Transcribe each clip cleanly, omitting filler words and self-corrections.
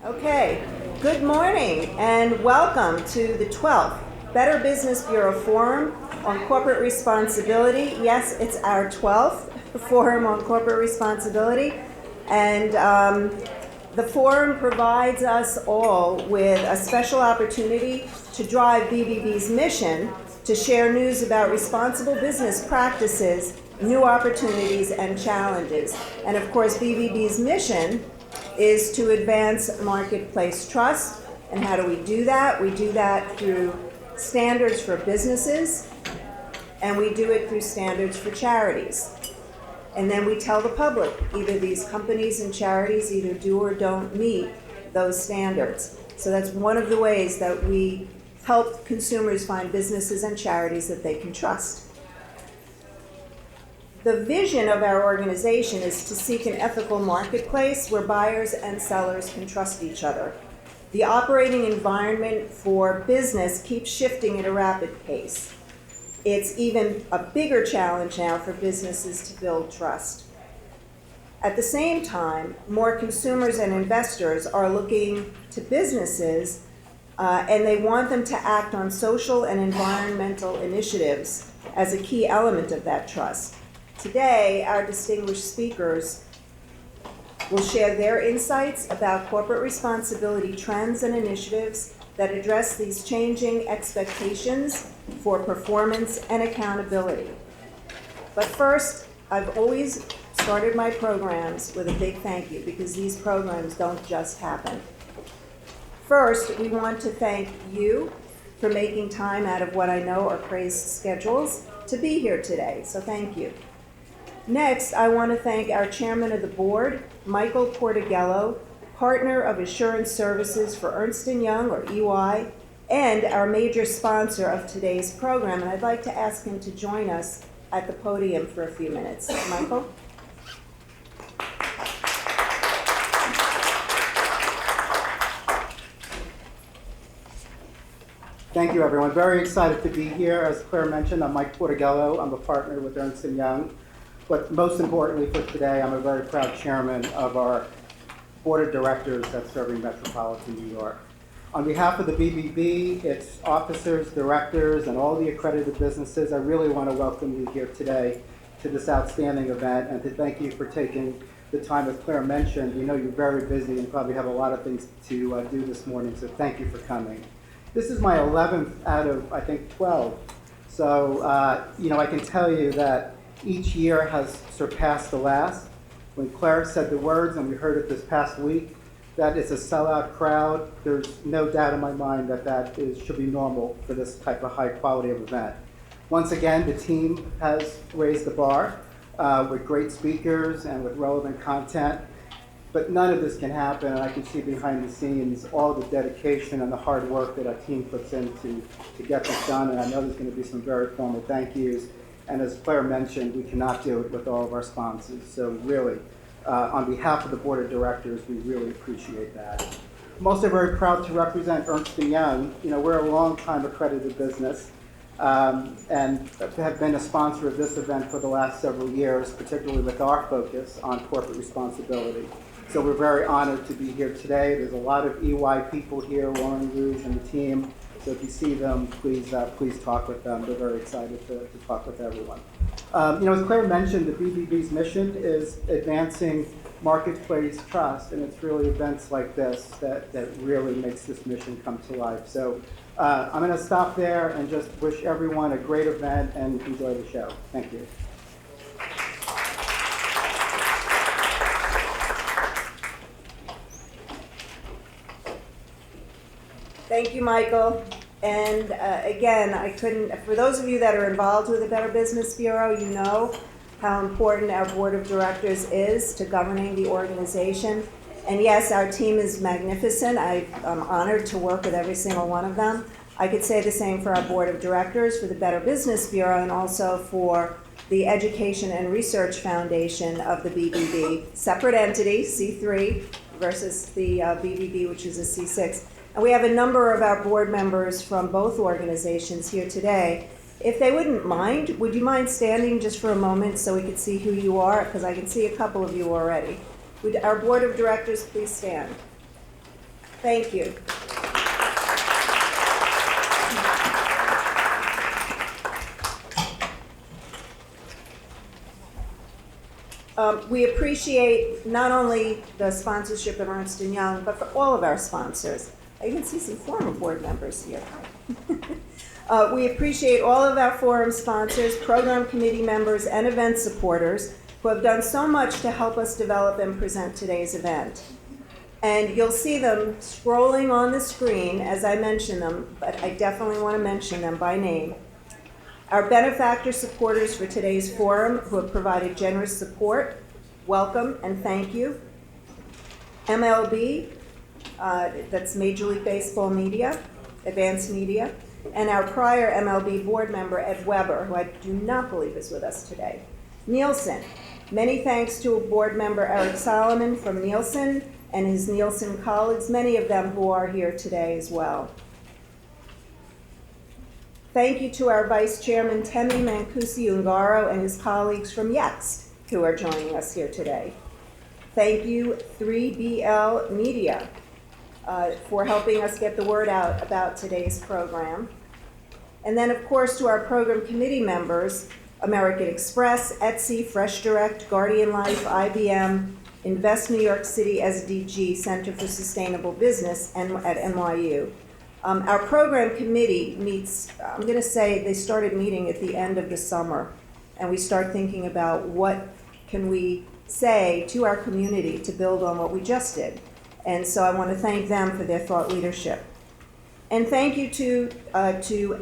Okay, good morning and welcome to the 12th Better Business Bureau Forum on Corporate Responsibility. Yes, it's our 12th Forum on Corporate Responsibility, and the forum provides us all with a special opportunity to drive BBB's mission to share news about responsible business practices, new opportunities, and challenges. And of course, BBB's mission is to advance marketplace trust. And how do we do that? We do that through standards for businesses, and we do it through standards for charities. And then we tell the public, either these companies and charities either do or don't meet those standards. So that's one of the ways that we help consumers find businesses and charities that they can trust. The vision of our organization is to seek an ethical marketplace where buyers and sellers can trust each other. The operating environment for business keeps shifting at a rapid pace. It's even a bigger challenge now for businesses to build trust. At the same time, more consumers and investors are looking to businesses and they want them to act on social and environmental initiatives as a key element of that trust. Today, our distinguished speakers will share their insights about corporate responsibility trends and initiatives that address these changing expectations for performance and accountability. But first, I've always started my programs with a big thank you, because these programs don't just happen. First, we want to thank you for making time out of what I know are crazy schedules to be here today, so thank you. Next, I want to thank our chairman of the board, Michael Portigello, partner of assurance services for Ernst & Young, or EY, and our major sponsor of today's program. And I'd like to ask him to join us at the podium for a few minutes. Michael? Thank you, everyone. Very excited to be here. As Claire mentioned, I'm Mike Portigello. I'm a partner with Ernst & Young. But most importantly for today, I'm a very proud chairman of our board of directors that's serving metropolitan New York. On behalf of the BBB, its officers, directors, and all the accredited businesses, I really want to welcome you here today to this outstanding event and to thank you for taking the time. As Claire mentioned, we know you're very busy and probably have a lot of things to do this morning, so thank you for coming. This is my 11th out of, I think, 12. So, I can tell you that each year has surpassed the last. When Claire said the words, and we heard it this past week, that it's a sellout crowd, there's no doubt in my mind that should be normal for this type of high quality of event. Once again, the team has raised the bar with great speakers and with relevant content, but none of this can happen, and I can see behind the scenes all the dedication and the hard work that our team puts in to get this done, and I know there's going to be some very formal thank yous. And as Claire mentioned, we cannot do it with all of our sponsors. So really, on behalf of the board of directors, we really appreciate that. I'm also very proud to represent Ernst & Young. We're a long-time accredited business and have been a sponsor of this event for the last several years, particularly with our focus on corporate responsibility. So we're very honored to be here today. There's a lot of EY people here, Warren Rouge and the team. So if you see them, please talk with them. They're very excited to talk with everyone. As Claire mentioned, the BBB's mission is advancing marketplace trust, and it's really events like this that really makes this mission come to life. So I'm going to stop there and just wish everyone a great event and enjoy the show. Thank you. Thank you, Michael. And again, for those of you that are involved with the Better Business Bureau, you know how important our board of directors is to governing the organization. And yes, our team is magnificent. I'm honored to work with every single one of them. I could say the same for our board of directors, for the Better Business Bureau, and also for the Education and Research Foundation of the BBB, separate entity, C3, versus the BBB, which is a C6. And we have a number of our board members from both organizations here today. If they wouldn't mind, would you mind standing just for a moment so we could see who you are? Because I can see a couple of you already. Would our board of directors please stand? Thank you. We appreciate not only the sponsorship of Ernst & Young, but for all of our sponsors. I even see some former board members here. We appreciate all of our forum sponsors, program committee members, and event supporters who have done so much to help us develop and present today's event. And you'll see them scrolling on the screen as I mention them, but I definitely want to mention them by name. Our benefactor supporters for today's forum who have provided generous support, welcome and thank you. MLB, that's Major League Baseball Media, Advanced Media, and our prior MLB board member, Ed Weber, who I do not believe is with us today. Nielsen, many thanks to board member Eric Solomon from Nielsen and his Nielsen colleagues, many of them who are here today as well. Thank you to our Vice Chairman, Temi Mancusi-Ungaro, and his colleagues from Yext, who are joining us here today. Thank you, 3BL Media, for helping us get the word out about today's program. And then, of course, to our program committee members, American Express, Etsy, Fresh Direct, Guardian Life, IBM, Invest New York City SDG, Center for Sustainable Business at NYU. Our program committee meets, I'm going to say they started meeting at the end of the summer, and we start thinking about what can we say to our community to build on what we just did. And so I want to thank them for their thought leadership. And thank you to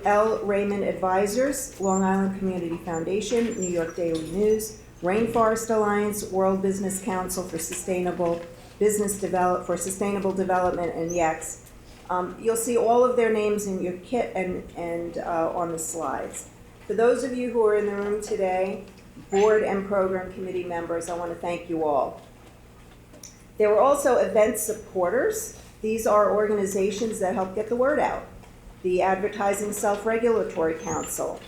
L. Raymond Advisors, Long Island Community Foundation, New York Daily News, Rainforest Alliance, World Business Council for Sustainable Development, and Yext. You'll see all of their names in your kit and on the slides. For those of you who are in the room today, board and program committee members, I want to thank you all. There were also event supporters. These are organizations that help get the word out. The Advertising Self-Regulatory Council,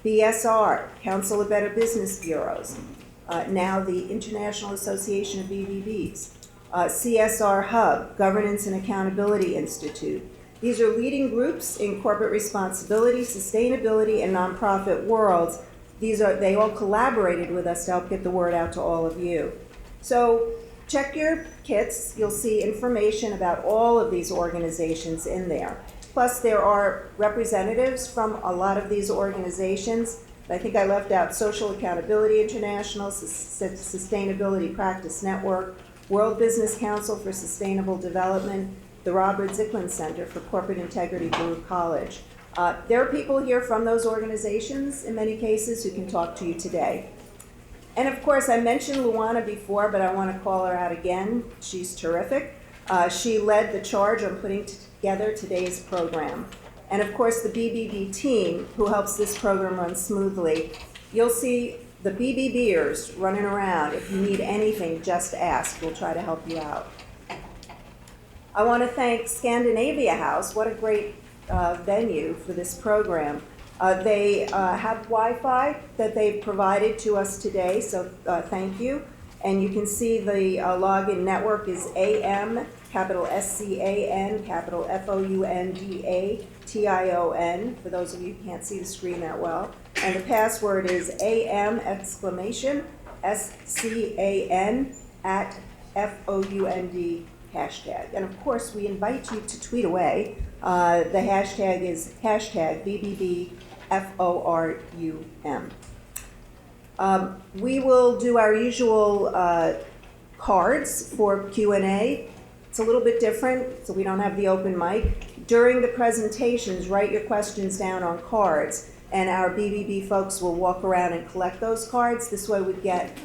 BSR, Council of Better Business Bureaus, now the International Association of BBBs, CSR Hub, Governance and Accountability Institute. These are leading groups in corporate responsibility, sustainability, and nonprofit worlds. They all collaborated with us to help get the word out to all of you. So check your kits. You'll see information about all of these organizations in there. Plus, there are representatives from a lot of these organizations. I think I left out Social Accountability International, Sustainability Practice Network, World Business Council for Sustainable Development, the Robert Zicklin Center for Corporate Integrity, Baruch College. There are people here from those organizations, in many cases, who can talk to you today. And of course, I mentioned Luana before, but I want to call her out again. She's terrific. She led the charge on putting together today's program. And of course, the BBB team, who helps this program run smoothly. You'll see the BBBers running around. If you need anything, just ask. We'll try to help you out. I want to thank Scandinavia House. What a great venue for this program. They have Wi-Fi that they've provided to us today, so thank you. And you can see the login network is AM, capital SCAN, capital FOUNDATION, for those of you who can't see the screen that well. And the password is AM exclamation SCAN at FOUND hashtag. And of course, we invite you to tweet away. The hashtag is hashtag BBBFORUM. We will do our usual cards for Q&A. It's a little bit different, so we don't have the open mic. During the presentations, write your questions down on cards, and our BBB folks will walk around and collect those cards. This way we get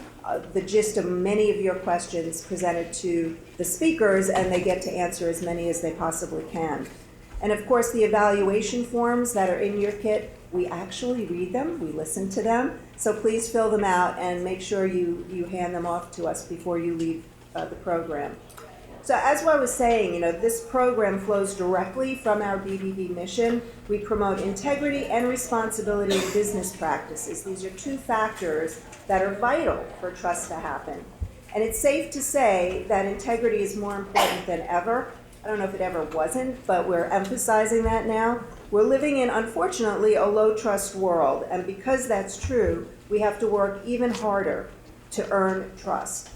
the gist of many of your questions presented to the speakers, and they get to answer as many as they possibly can. And of course, the evaluation forms that are in your kit, we actually read them, we listen to them, so please fill them out and make sure you hand them off to us before you leave the program. So as I was saying, this program flows directly from our BBB mission. We promote integrity and responsibility in business practices. These are two factors that are vital for trust to happen. And it's safe to say that integrity is more important than ever. I don't know if it ever wasn't, but we're emphasizing that now. We're living in, unfortunately, a low-trust world, and because that's true, we have to work even harder to earn trust.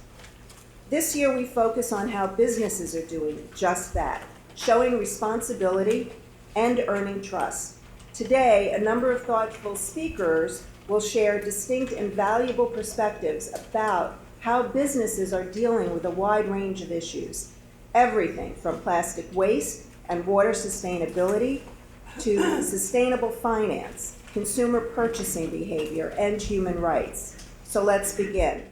This year, we focus on how businesses are doing just that, showing responsibility and earning trust. Today, a number of thoughtful speakers will share distinct and valuable perspectives about how businesses are dealing with a wide range of issues. Everything from plastic waste and water sustainability to sustainable finance, consumer purchasing behavior, and human rights. So let's begin.